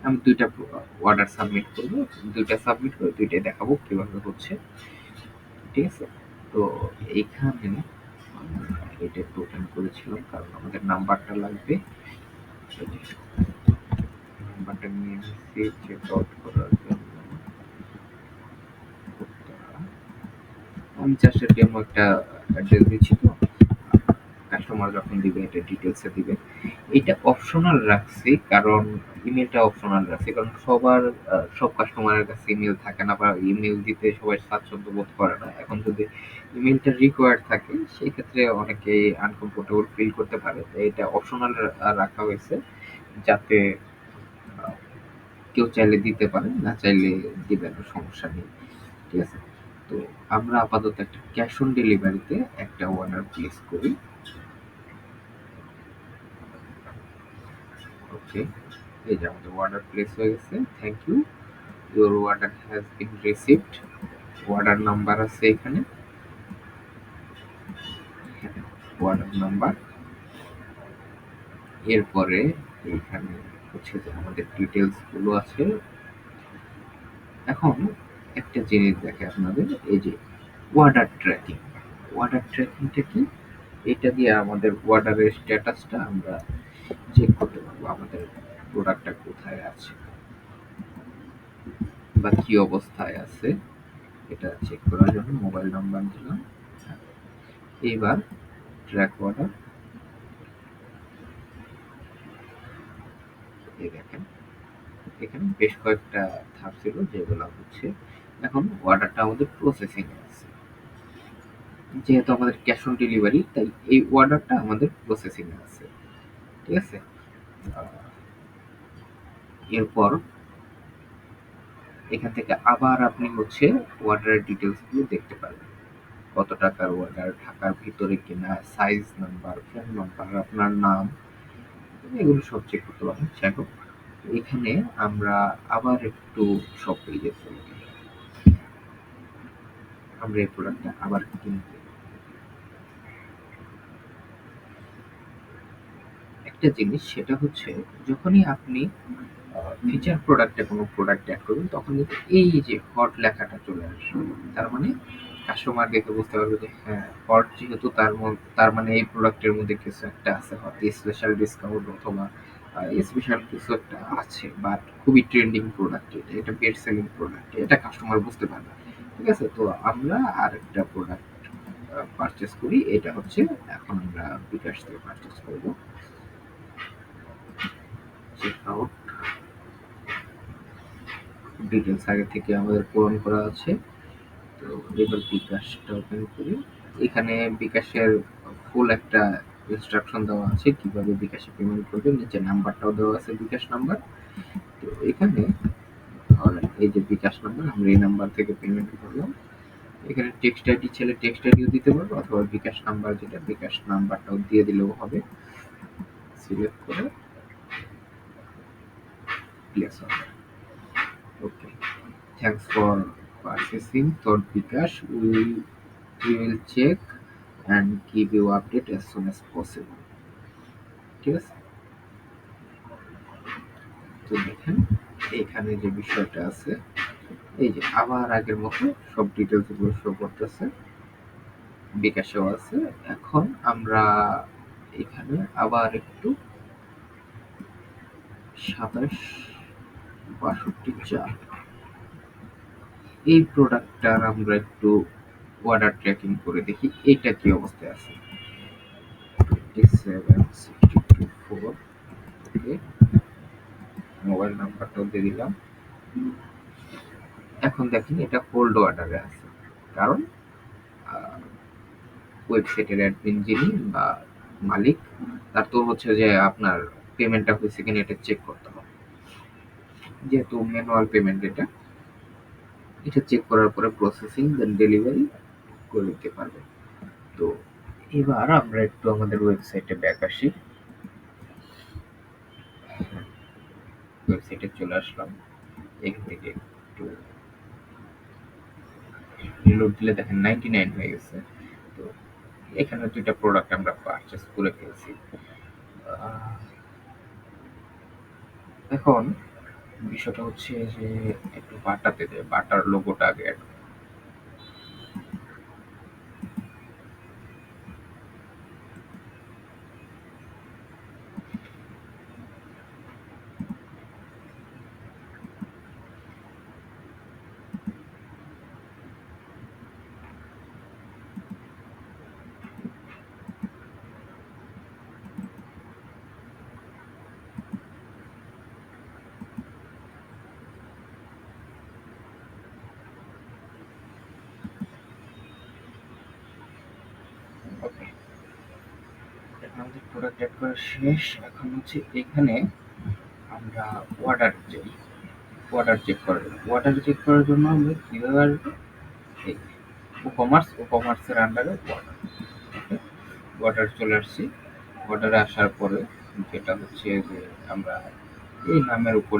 আমি ২ টা order submit করব। ২ টা সাবমিট করে ২ টাই দেখাবো কিভাবে হচ্ছে। ঠিক আছে? তো এইখানে আমরা এটা একটু ওপেন করেছিলাম কারণ আমাদের নাম্বারটা লাগবে। নাম্বারটা নিয়ে নিচ্ছি চেক আউট করার জন্য। আমি জাস্ট ডেমো একটা অ্যাড্রেস দিচ্ছি তো কাস্টমার যখন দিবে এটা ডিটেলসে দিবে। এটা অপশনাল রাখছি কারণ ইমেলটা অপশনাল রাখছি কারণ সবার সব কাস্টমারের কাছে ইমেল থাকে না বা ইমেল দিতে সবাই স্বাচ্ছন্দ্য বোধ করে না। এখন যদি ইমেলটা রিকোয়ার্ড থাকে সেই ক্ষেত্রে অনেকেই আনকমফোর্টেবল ফিল করতে পারে। তো এটা অপশনাল রাখা হয়েছে যাতে আ কেউ চাইলে দিতে পারে, না চাইলে দিবে না, সমস্যা নেই। ঠিক আছে? তো আমরা আপাতত একটা ক্যাশ অন ডেলিভারিতে একটা অর্ডার প্লেস করি। ওকে, এই যে আমাদের অর্ডার প্লেস হয়ে গেছে। Thank you, your order has been received. Order number আছে এখানে, অর্ডার নাম্বার। এরপরে এইখানে হচ্ছে যে আমাদের ডিটেলস গুলো আছে। এখন একটা জিনিস দেখে আপনাদের, এই যে অর্ডার ট্র্যাকিং। অর্ডার ট্র্যাকিংটা কি? এটা দিয়ে আমাদের অর্ডারের স্ট্যাটাসটা আমরা চেক করতে পারবো, আমাদের প্রোডাক্টটা কোথায় আছে বা কি অবস্থায় আছে এটা চেক করার জন্য মোবাইল নাম্বার দিলাম। এইবার ট্র্যাক অর্ডার, এই দেখেন এখানে বেশ কয়েকটা ধাপ ছিল যেগুলো হচ্ছে এখন অর্ডারটা আমাদের প্রসেসিং এ আছে। যেহেতু আমাদের ক্যাশ অন ডেলিভারি তাই এই অর্ডারটা আমাদের প্রসেসিং এ আছে। ঠিক আছে? এরপর এখান থেকে আবার আপনি হচ্ছে অর্ডারের ডিটেলস গুলো দেখতে পারবেন। কত টাকার অর্ডার, ঢাকার ভিতরে কিনা, সাইজ নাম্বার, ফোন নাম্বার, আপনার নাম, এগুলো সব চেক করতে পারবেন। যাই হোক, এখানে আমরা আবার একটু সব পেজে চলে যাই। আমরা এই প্রোডাক্টটা আবার কিনতে, একটা জিনিস সেটা হচ্ছে যখনই আপনি ফিচার প্রোডাক্টে কোনো প্রোডাক্ট অ্যাড করবেন তখন কিন্তু এই যে হট লেখাটা চলে আসবে। তার মানে কাস্টমার দেখে বুঝতে পারবে যে হ্যাঁ, হট যেহেতু তার মানে এই প্রোডাক্টের মধ্যে কিছু একটা আছে, হয়তো স্পেশাল ডিসকাউন্ট অথবা স্পেশাল কিছু একটা আছে, বাট খুবই ট্রেন্ডিং প্রোডাক্ট, এটা বেস্ট সেলিং প্রোডাক্ট, এটা কাস্টমার বুঝতে পারবে। ঠিক আছে? তো আমরা আরেকটা প্রোডাক্ট পারচেজ করি, এটা হচ্ছে এখন আমরা বিকাশ থেকে পারচেজ করবো। চেক আউট ডিটেলস আগে থেকে আমাদের পূরণ করা আছে। তো এবার বিকাশটা ওপেন করি। এখানে বিকাশের ফুল একটা ইনস্ট্রাকশন দেওয়া আছে কিভাবে বিকাশে পেমেন্ট করবেন, নিচে নাম্বারটাও দেওয়া আছে বিকাশ নাম্বার। তো এখানে এই যে বিকাশ নাম্বার, আমরা এই নাম্বার থেকে পেমেন্ট করলাম। এখানে টেক্সট আইডি ছেলে টেক্সট আইডিও দিতে পারবো অথবা বিকাশ নাম্বার যেটা বিকাশ নাম্বারটাও দিয়ে দিলেও হবে। সিলেক্ট করে place order. Okay, thanks for purchasing তোর বিকাশ, we will check and give you update as soon as possible. ঠিক আছে? তো দেখেন এখানে যে বিষয়টা আছে, এই যে আবার আগের মতো সব ডিটেলস গুলো শো করতেছে, বিকাশেও আছে। এখন আমরা এখানে আবার একটু 2762 এই প্রোডাক্টটার আমরা একটু অর্ডার ট্র্যাকিং করে দেখি এটা কি অবস্থায় আছে। 27624, ওকে, মোবাইল নাম্বারটাও দিয়ে দিলাম। এখন দেখেন এটা হোল্ড অর্ডারে আছে, কারণ ওয়েবসাইটের অ্যাডমিন যিনি বা মালিক, তার তো হচ্ছে যে আপনার পেমেন্টটা হয়েছে কিনা এটা চেক করতে হবে। যেহেতু ম্যানুয়াল পেমেন্ট, এটা চেক করার পরে প্রসেসিং দেন ডেলিভারি করে দিতে পারবে। তো এবার আমরা একটু আমাদের ওয়েবসাইটে ব্যাক আসি। ওয়েবসাইটে চলে আসলাম। এখান থেকে একটু রিলোড দিলে দেখেন 99 হয়ে গেছে। তো এখানে 2টা প্রোডাক্ট আমরা পারচেজ করে ফেলছি। এখন বিষয়টা হচ্ছে যে একটু বাটাতে দেয়, বাটার লোগোটা আগে add ওকে। এখন আমাদের প্রোডাক্ট অ্যাড করা শেষ। এখন হচ্ছে এখানে আমরা অর্ডার যাই। অর্ডার চেক করার জন্য আমরা কিভাবে আসবো? এই ও-কমার্সের আন্ডারে অর্ডার। ওকে? অর্ডার চলে আসছি। অর্ডারে আসার পরে যেটা হচ্ছে যে আমরা এই নামের উপর